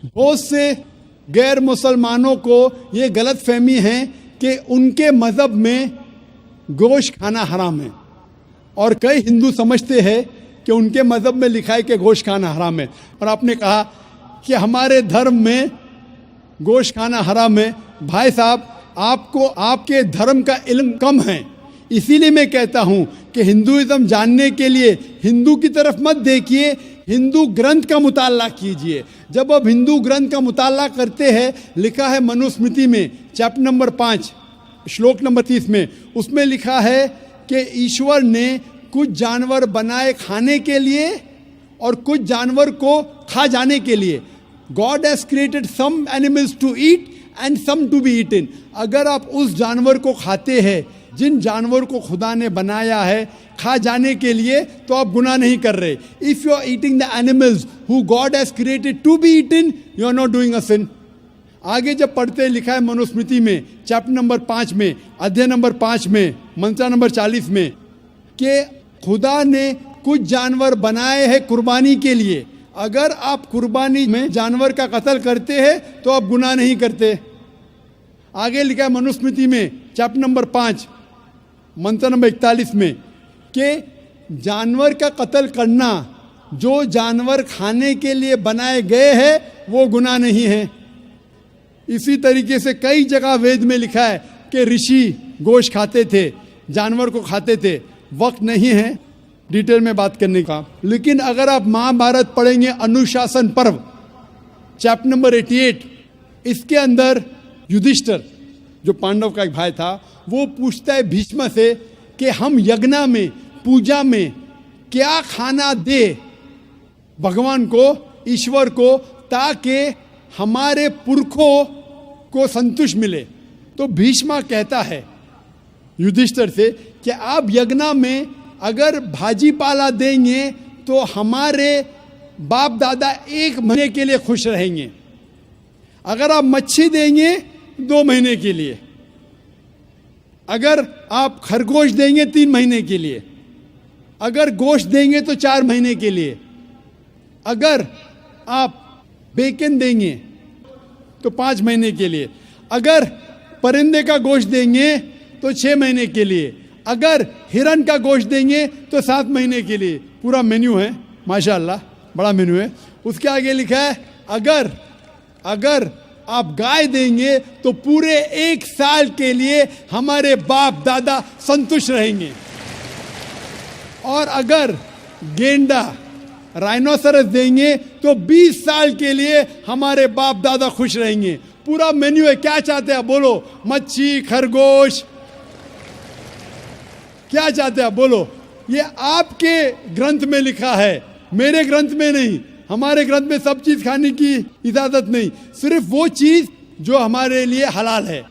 बहुत से गैर मुसलमानों को ये गलत फहमी है कि उनके मज़हब में गोश्त खाना हराम है, और कई हिंदू समझते हैं कि उनके मज़हब में लिखा है कि गोश्त खाना हराम है। और आपने कहा कि हमारे धर्म में गोश्त खाना हराम है। भाई साहब, आपको आपके धर्म का इल्म कम है, इसीलिए मैं कहता हूँ कि हिंदुइज्म जानने के लिए हिंदू की तरफ मत देखिए, हिंदू ग्रंथ का मुताला कीजिए। जब आप हिंदू ग्रंथ का मुताला करते हैं, लिखा है मनुस्मृति में चैप्टर नंबर 5 श्लोक नंबर 30 में, उसमें लिखा है कि ईश्वर ने कुछ जानवर बनाए खाने के लिए और कुछ जानवर को खा जाने के लिए। God has created some animals to eat and some to be eaten. अगर आप उस जानवर को खाते हैं जिन जानवर को खुदा ने बनाया है खा जाने के लिए, तो आप गुनाह नहीं कर रहे। If you are eating the animals who God has created to be eaten, you are not doing a sin. आगे जब पढ़ते लिखा है मनुस्मृति में चैप्टर नंबर 5 में अध्याय नंबर 5 में मंत्र नंबर 40 में कि खुदा ने कुछ जानवर बनाए हैं कुर्बानी के लिए। अगर आप कुर्बानी में जानवर का कत्ल करते हैं तो आप गुनाह नहीं करते। आगे लिखा है मनुस्मृति में चैप्टर नंबर 5 मंत्र नंबर 41 में कि जानवर का कत्ल करना जो जानवर खाने के लिए बनाए गए हैं वो गुनाह नहीं है। इसी तरीके से कई जगह वेद में लिखा है कि ऋषि गोश्त खाते थे, जानवर को खाते थे। वक्त नहीं है डिटेल में बात करने का, लेकिन अगर आप महाभारत पढ़ेंगे अनुशासन पर्व चैप्टर नंबर 88, इसके अंदर युधिष्ठिर जो पांडव का एक भाई था वो पूछता है भीष्म से कि हम यज्ञ में पूजा में क्या खाना दे भगवान को, ईश्वर को, ताकि हमारे पुरखों को संतुष्ट मिले। तो भीष्म कहता है युधिष्ठिर से कि आप यज्ञ में अगर भाजी पाला देंगे तो हमारे बाप दादा 1 महीने के लिए खुश रहेंगे। अगर आप मच्छी देंगे 2 महीने के लिए, अगर आप खरगोश देंगे 3 महीने के लिए, अगर गोश्त देंगे तो 4 महीने के लिए, अगर आप बेकन देंगे तो 5 महीने के लिए, अगर परिंदे का गोश्त देंगे तो 6 महीने के लिए, अगर हिरन का गोश्त देंगे तो 7 महीने के लिए। पूरा मेन्यू है, माशाअल्लाह बड़ा मेन्यू है। उसके आगे लिखा है अगर आप गाय देंगे तो पूरे 1 साल के लिए हमारे बाप दादा संतुष्ट रहेंगे, और अगर गेंडा राइनोसरस देंगे तो 20 साल के लिए हमारे बाप दादा खुश रहेंगे। पूरा मेन्यू है। क्या चाहते हैं बोलो? मच्छी, खरगोश, क्या चाहते हैं बोलो? ये आपके ग्रंथ में लिखा है, मेरे ग्रंथ में नहीं। हमारे ग्रंथ में सब चीज खाने की इजाजत नहीं, सिर्फ वो चीज जो हमारे लिए हलाल है।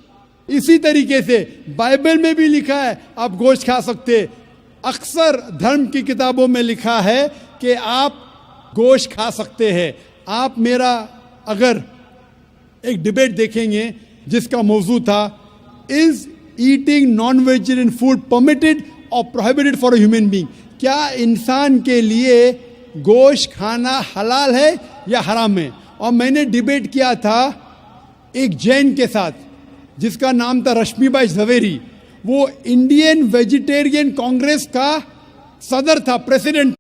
इसी तरीके से बाइबल में भी लिखा है आप गोश्त खा सकते। अक्सर धर्म की किताबों में लिखा है कि आप गोश्त खा सकते हैं। आप मेरा अगर एक डिबेट देखेंगे जिसका मौजू था is eating non vegetarian food permitted और prohibited for a human being, क्या इंसान के लिए गोश्त खाना हलाल है या हराम है? और मैंने डिबेट किया था एक जैन के साथ जिसका नाम था रश्मिबाई झवेरी। वो इंडियन वेजिटेरियन कांग्रेस का सदर था, प्रेसिडेंट।